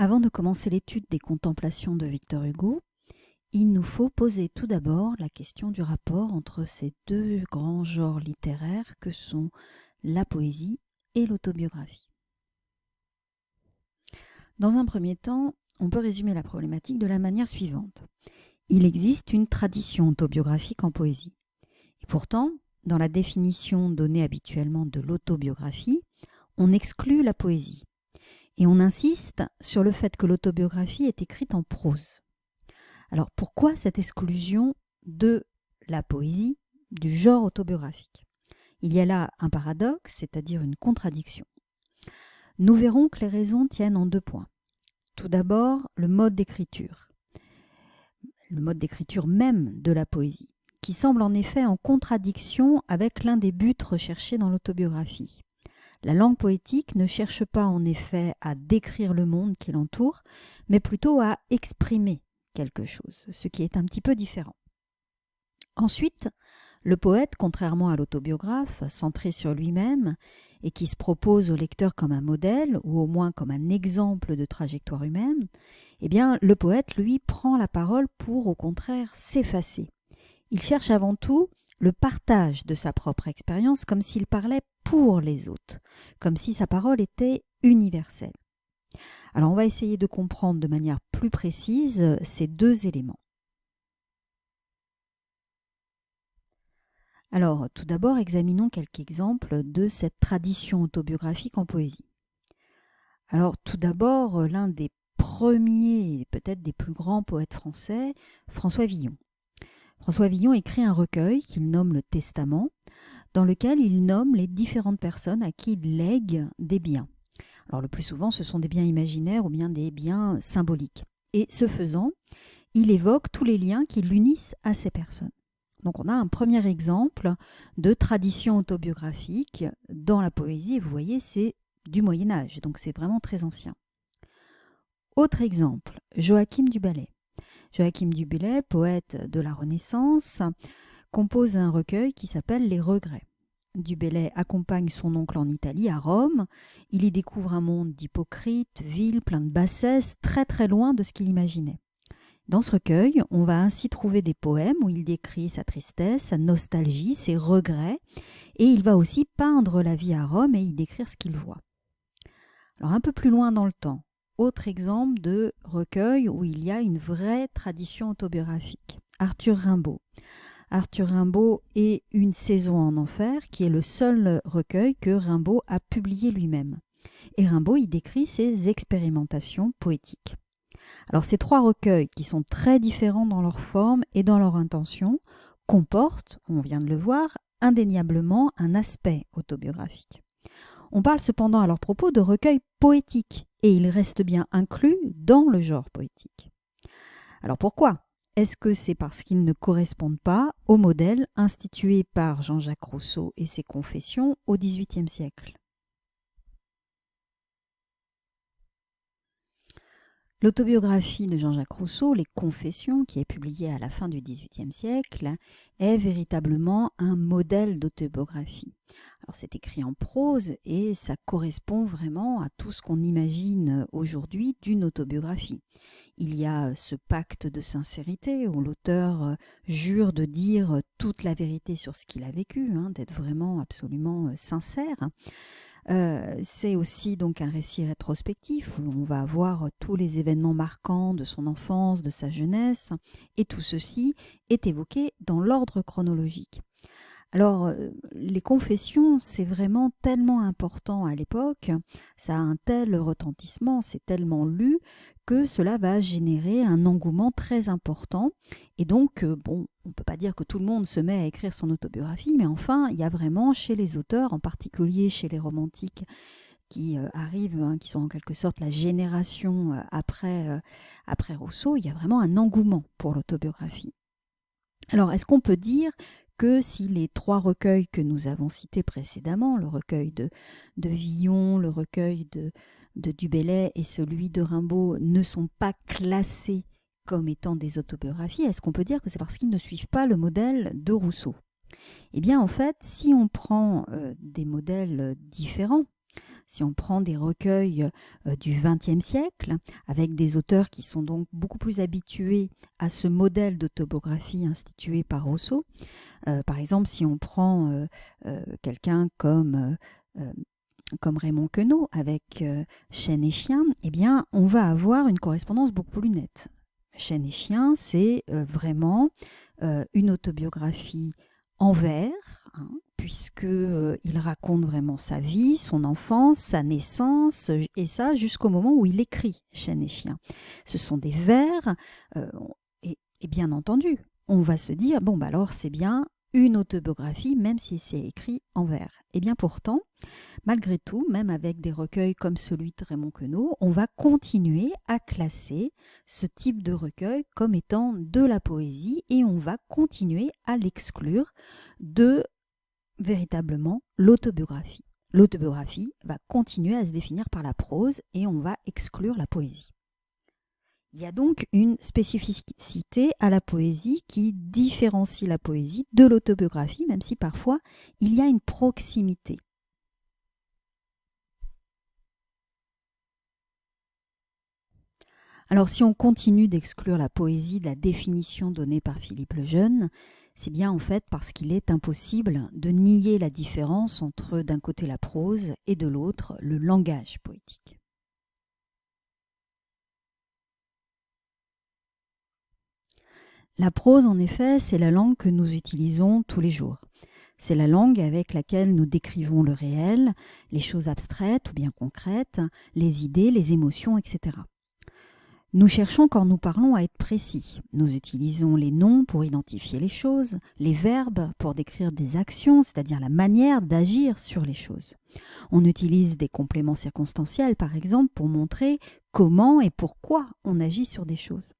Avant de commencer l'étude des contemplations de Victor Hugo, il nous faut poser tout d'abord la question du rapport entre ces deux grands genres littéraires que sont la poésie et l'autobiographie. Dans un premier temps, on peut résumer la problématique de la manière suivante. Il existe une tradition autobiographique en poésie. Et pourtant, dans la définition donnée habituellement de l'autobiographie, on exclut la poésie. Et on insiste sur le fait que l'autobiographie est écrite en prose. Alors pourquoi cette exclusion de la poésie du genre autobiographique? Il y a là un paradoxe, c'est-à-dire une contradiction. Nous verrons que les raisons tiennent en deux points. Tout d'abord, le mode d'écriture même de la poésie, qui semble en effet en contradiction avec l'un des buts recherchés dans l'autobiographie. La langue poétique ne cherche pas en effet à décrire le monde qui l'entoure, mais plutôt à exprimer quelque chose, ce qui est un petit peu différent. Ensuite, le poète, contrairement à l'autobiographe, centré sur lui-même et qui se propose au lecteur comme un modèle ou au moins comme un exemple de trajectoire humaine, eh bien, le poète, lui, prend la parole pour, au contraire, s'effacer. Il cherche avant tout le partage de sa propre expérience comme s'il parlait pour les autres, comme si sa parole était universelle. Alors on va essayer de comprendre de manière plus précise ces deux éléments. Alors tout d'abord, examinons quelques exemples de cette tradition autobiographique en poésie. Alors tout d'abord, l'un des premiers et peut-être des plus grands poètes français, François Villon. François Villon écrit un recueil qu'il nomme le Testament, dans lequel il nomme les différentes personnes à qui il lègue des biens. Alors le plus souvent, ce sont des biens imaginaires ou bien des biens symboliques. Et ce faisant, il évoque tous les liens qui l'unissent à ces personnes. Donc on a un premier exemple de tradition autobiographique dans la poésie. Et vous voyez, c'est du Moyen-Âge, donc c'est vraiment très ancien. Autre exemple, Joachim du Bellay. Joachim du Bellay, poète de la Renaissance, compose un recueil qui s'appelle Les Regrets. Du Bellay accompagne son oncle en Italie, à Rome. Il y découvre un monde d'hypocrites, vil, plein de bassesse, très très loin de ce qu'il imaginait. Dans ce recueil, on va ainsi trouver des poèmes où il décrit sa tristesse, sa nostalgie, ses regrets, et il va aussi peindre la vie à Rome et y décrire ce qu'il voit. Alors un peu plus loin dans le temps, autre exemple de recueil où il y a une vraie tradition autobiographique. Arthur Rimbaud. Arthur Rimbaud et Une saison en enfer, qui est le seul recueil que Rimbaud a publié lui-même. Et Rimbaud y décrit ses expérimentations poétiques. Alors ces trois recueils, qui sont très différents dans leur forme et dans leur intention, comportent, on vient de le voir, indéniablement un aspect autobiographique. On parle cependant à leur propos de recueils poétiques, et ils restent bien inclus dans le genre poétique. Alors pourquoi ? Est-ce que c'est parce qu'ils ne correspondent pas au modèle institué par Jean-Jacques Rousseau et ses Confessions au XVIIIe siècle ? L'autobiographie de Jean-Jacques Rousseau, Les Confessions, qui est publiée à la fin du XVIIIe siècle, est véritablement un modèle d'autobiographie. Alors c'est écrit en prose et ça correspond vraiment à tout ce qu'on imagine aujourd'hui d'une autobiographie. Il y a ce pacte de sincérité où l'auteur jure de dire toute la vérité sur ce qu'il a vécu, d'être vraiment absolument sincère. C'est aussi donc un récit rétrospectif où on va voir tous les événements marquants de son enfance, de sa jeunesse, et tout ceci est évoqué dans l'ordre chronologique. Alors, les confessions, c'est vraiment tellement important à l'époque, ça a un tel retentissement, c'est tellement lu, que cela va générer un engouement très important. Et donc, on ne peut pas dire que tout le monde se met à écrire son autobiographie, mais enfin, il y a vraiment chez les auteurs, en particulier chez les romantiques, qui arrivent, qui sont en quelque sorte la génération après Rousseau, il y a vraiment un engouement pour l'autobiographie. Alors, est-ce qu'on peut dire que si les trois recueils que nous avons cités précédemment, le recueil de Villon, le recueil de Du Bellay et celui de Rimbaud, ne sont pas classés comme étant des autobiographies, est-ce qu'on peut dire que c'est parce qu'ils ne suivent pas le modèle de Rousseau ? Eh bien, en fait, si on prend des modèles différents, si on prend des recueils du XXe siècle, avec des auteurs qui sont donc beaucoup plus habitués à ce modèle d'autobiographie institué par Rousseau, par exemple, si on prend quelqu'un comme Raymond Queneau avec Chêne et Chien, eh bien, on va avoir une correspondance beaucoup plus nette. Chêne et Chien, c'est vraiment une autobiographie en vers, hein, puisqu'il raconte vraiment sa vie, son enfance, sa naissance, et ça jusqu'au moment où il écrit Chêne et Chien. Ce sont des vers, et bien entendu, on va se dire, bon, bah alors c'est bien une autobiographie, même si c'est écrit en vers. Et bien pourtant, malgré tout, même avec des recueils comme celui de Raymond Queneau, on va continuer à classer ce type de recueil comme étant de la poésie et on va continuer à l'exclure de véritablement l'autobiographie. L'autobiographie va continuer à se définir par la prose et on va exclure la poésie. Il y a donc une spécificité à la poésie qui différencie la poésie de l'autobiographie, même si parfois il y a une proximité. Alors si on continue d'exclure la poésie de la définition donnée par Philippe Lejeune, c'est bien en fait parce qu'il est impossible de nier la différence entre d'un côté la prose et de l'autre le langage poétique. La prose, en effet, c'est la langue que nous utilisons tous les jours. C'est la langue avec laquelle nous décrivons le réel, les choses abstraites ou bien concrètes, les idées, les émotions, etc. Nous cherchons quand nous parlons à être précis. Nous utilisons les noms pour identifier les choses, les verbes pour décrire des actions, c'est-à-dire la manière d'agir sur les choses. On utilise des compléments circonstanciels, par exemple, pour montrer comment et pourquoi on agit sur des choses.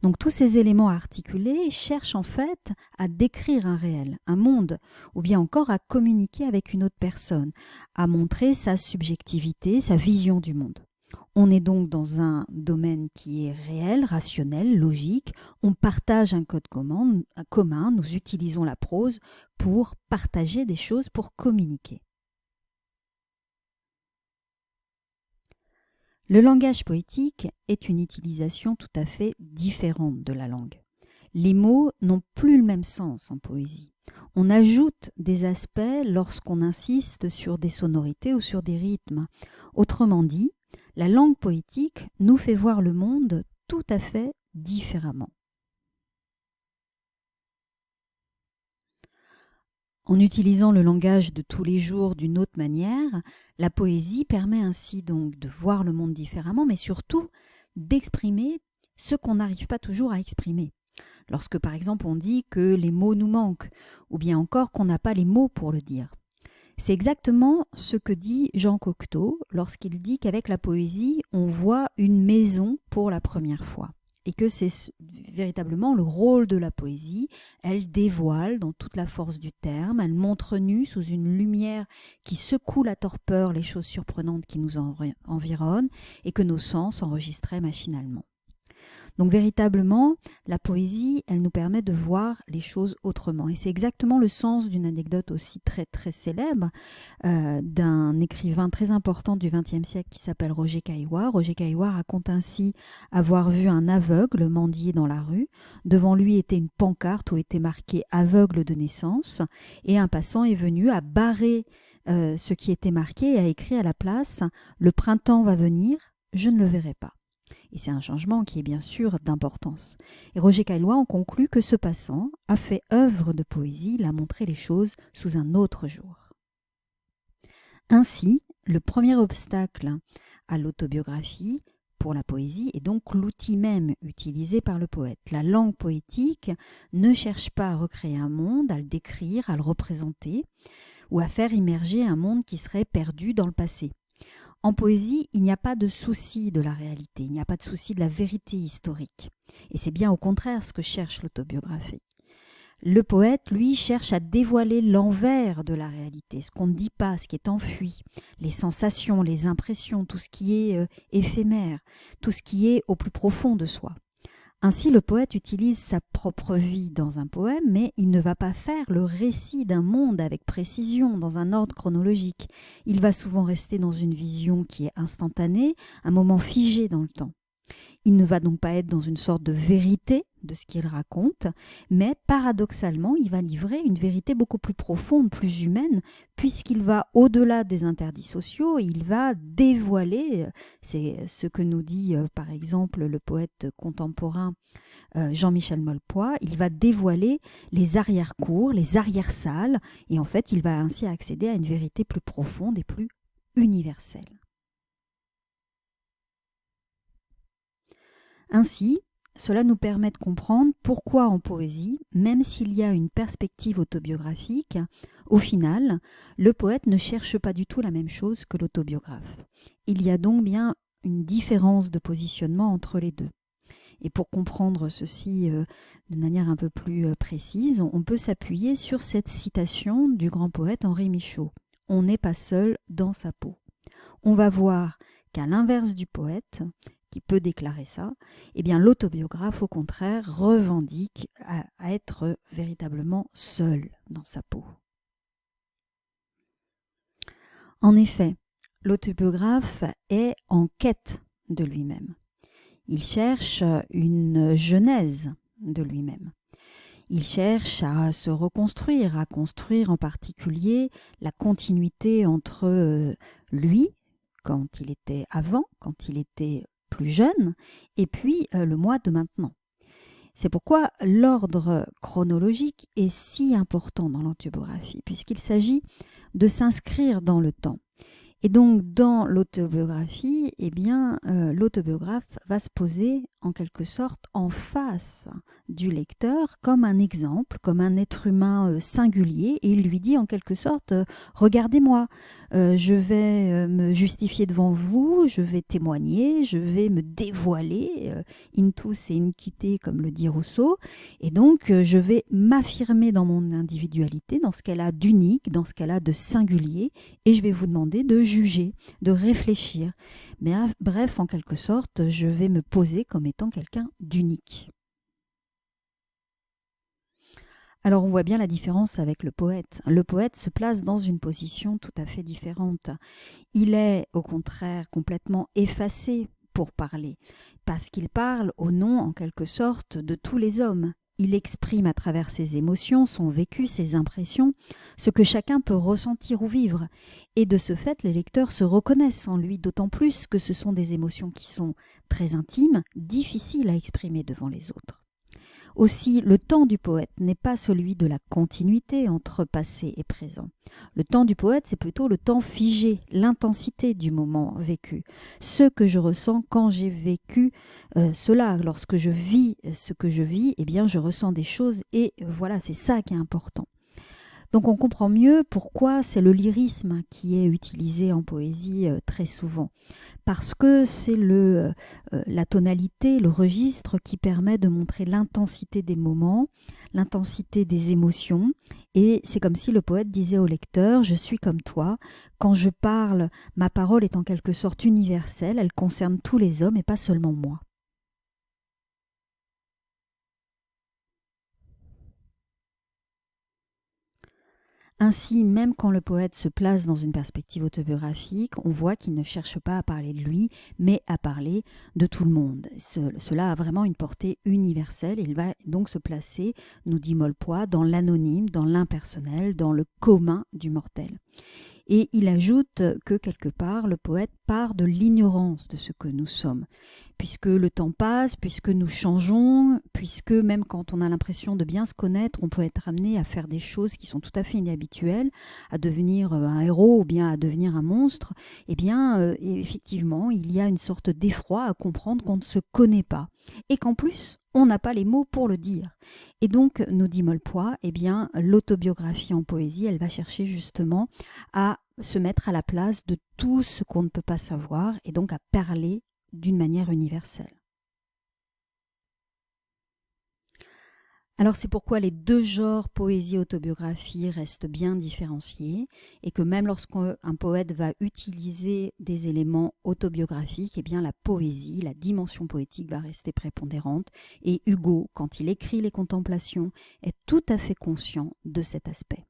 Donc tous ces éléments articulés cherchent en fait à décrire un réel, un monde, ou bien encore à communiquer avec une autre personne, à montrer sa subjectivité, sa vision du monde. On est donc dans un domaine qui est réel, rationnel, logique. On partage un code commun, nous utilisons la prose pour partager des choses, pour communiquer. Le langage poétique est une utilisation tout à fait différente de la langue. Les mots n'ont plus le même sens en poésie. On ajoute des aspects lorsqu'on insiste sur des sonorités ou sur des rythmes. Autrement dit, la langue poétique nous fait voir le monde tout à fait différemment. En utilisant le langage de tous les jours d'une autre manière, la poésie permet ainsi donc de voir le monde différemment, mais surtout d'exprimer ce qu'on n'arrive pas toujours à exprimer. Lorsque par exemple on dit que les mots nous manquent, ou bien encore qu'on n'a pas les mots pour le dire. C'est exactement ce que dit Jean Cocteau lorsqu'il dit qu'avec la poésie, on voit une maison pour la première fois. Et que c'est véritablement le rôle de la poésie. Elle dévoile dans toute la force du terme, elle montre nu sous une lumière qui secoue la torpeur les choses surprenantes qui nous environnent et que nos sens enregistraient machinalement. Donc véritablement, la poésie, elle nous permet de voir les choses autrement. Et c'est exactement le sens d'une anecdote aussi très très célèbre d'un écrivain très important du XXe siècle qui s'appelle Roger Caillois. Roger Caillois raconte ainsi avoir vu un aveugle mendier dans la rue. Devant lui était une pancarte où était marqué « aveugle de naissance » et un passant est venu à barrer ce qui était marqué et a écrit à la place « Le printemps va venir, je ne le verrai pas ». Et c'est un changement qui est bien sûr d'importance. Et Roger Caillois en conclut que ce passant a fait œuvre de poésie, il a montré les choses sous un autre jour. Ainsi, le premier obstacle à l'autobiographie pour la poésie est donc l'outil même utilisé par le poète. La langue poétique ne cherche pas à recréer un monde, à le décrire, à le représenter, ou à faire immerger un monde qui serait perdu dans le passé. En poésie, il n'y a pas de souci de la réalité, il n'y a pas de souci de la vérité historique. Et c'est bien au contraire ce que cherche l'autobiographie. Le poète, lui, cherche à dévoiler l'envers de la réalité, ce qu'on ne dit pas, ce qui est enfui, les sensations, les impressions, tout ce qui est éphémère, tout ce qui est au plus profond de soi. Ainsi, le poète utilise sa propre vie dans un poème, mais il ne va pas faire le récit d'un monde avec précision, dans un ordre chronologique. Il va souvent rester dans une vision qui est instantanée, un moment figé dans le temps. Il ne va donc pas être dans une sorte de vérité de ce qu'il raconte, mais paradoxalement, il va livrer une vérité beaucoup plus profonde, plus humaine, puisqu'il va au-delà des interdits sociaux, il va dévoiler, c'est ce que nous dit par exemple le poète contemporain Jean-Michel Molpoy, il va dévoiler les arrière-cours, les arrière-salles, et en fait, il va ainsi accéder à une vérité plus profonde et plus universelle. Ainsi, cela nous permet de comprendre pourquoi en poésie, même s'il y a une perspective autobiographique, au final, le poète ne cherche pas du tout la même chose que l'autobiographe. Il y a donc bien une différence de positionnement entre les deux. Et pour comprendre ceci de manière un peu plus précise, on peut s'appuyer sur cette citation du grand poète Henri Michaud. « On n'est pas seul dans sa peau ». On va voir qu'à l'inverse du poète, qui peut déclarer ça, eh bien l'autobiographe, au contraire, revendique à être véritablement seul dans sa peau. En effet, l'autobiographe est en quête de lui-même. Il cherche une genèse de lui-même. Il cherche à se reconstruire, à construire en particulier la continuité entre lui, quand il était avant, quand il était plus jeune, et puis le moi de maintenant. C'est pourquoi l'ordre chronologique est si important dans l'autobiographie, puisqu'il s'agit de s'inscrire dans le temps. Et donc, dans l'autobiographie, eh bien, l'autobiographe va se poser en quelque sorte en face du lecteur comme un exemple, comme un être humain singulier, et il lui dit en quelque sorte regardez-moi, je vais me justifier devant vous, je vais témoigner, je vais me dévoiler, intus et incite, comme le dit Rousseau, et donc je vais m'affirmer dans mon individualité, dans ce qu'elle a d'unique, dans ce qu'elle a de singulier, et je vais vous demander de juger, de réfléchir. Mais bref, en quelque sorte, je vais me poser comme étant quelqu'un d'unique. Alors on voit bien la différence avec le poète. Le poète se place dans une position tout à fait différente. Il est au contraire complètement effacé pour parler, parce qu'il parle au nom en quelque sorte de tous les hommes. Il exprime à travers ses émotions, son vécu, ses impressions, ce que chacun peut ressentir ou vivre. Et de ce fait, les lecteurs se reconnaissent en lui, d'autant plus que ce sont des émotions qui sont très intimes, difficiles à exprimer devant les autres. Aussi, le temps du poète n'est pas celui de la continuité entre passé et présent. Le temps du poète, c'est plutôt le temps figé, l'intensité du moment vécu. Ce que je ressens quand j'ai vécu cela, lorsque je vis ce que je vis, eh bien je ressens des choses et voilà, c'est ça qui est important. Donc on comprend mieux pourquoi c'est le lyrisme qui est utilisé en poésie très souvent. Parce que c'est la tonalité, le registre qui permet de montrer l'intensité des moments, l'intensité des émotions. Et c'est comme si le poète disait au lecteur « Je suis comme toi. Quand je parle, ma parole est en quelque sorte universelle, elle concerne tous les hommes et pas seulement moi. » Ainsi, même quand le poète se place dans une perspective autobiographique, on voit qu'il ne cherche pas à parler de lui, mais à parler de tout le monde. Cela a vraiment une portée universelle et il va donc se placer, nous dit Molpoy, dans l'anonyme, dans l'impersonnel, dans le commun du mortel. Et il ajoute que quelque part, le poète part de l'ignorance de ce que nous sommes. Puisque le temps passe, puisque nous changeons, puisque même quand on a l'impression de bien se connaître, on peut être amené à faire des choses qui sont tout à fait inhabituelles, à devenir un héros ou bien à devenir un monstre, eh bien, effectivement, il y a une sorte d'effroi à comprendre qu'on ne se connaît pas. Et qu'en plus, on n'a pas les mots pour le dire. Et donc, nous dit Molpoy, eh bien, l'autobiographie en poésie, elle va chercher justement à se mettre à la place de tout ce qu'on ne peut pas savoir et donc à parler d'une manière universelle. Alors c'est pourquoi les deux genres poésie-autobiographie restent bien différenciés et que même lorsqu'un poète va utiliser des éléments autobiographiques, eh bien la poésie, la dimension poétique va rester prépondérante. Et Hugo, quand il écrit les Contemplations, est tout à fait conscient de cet aspect.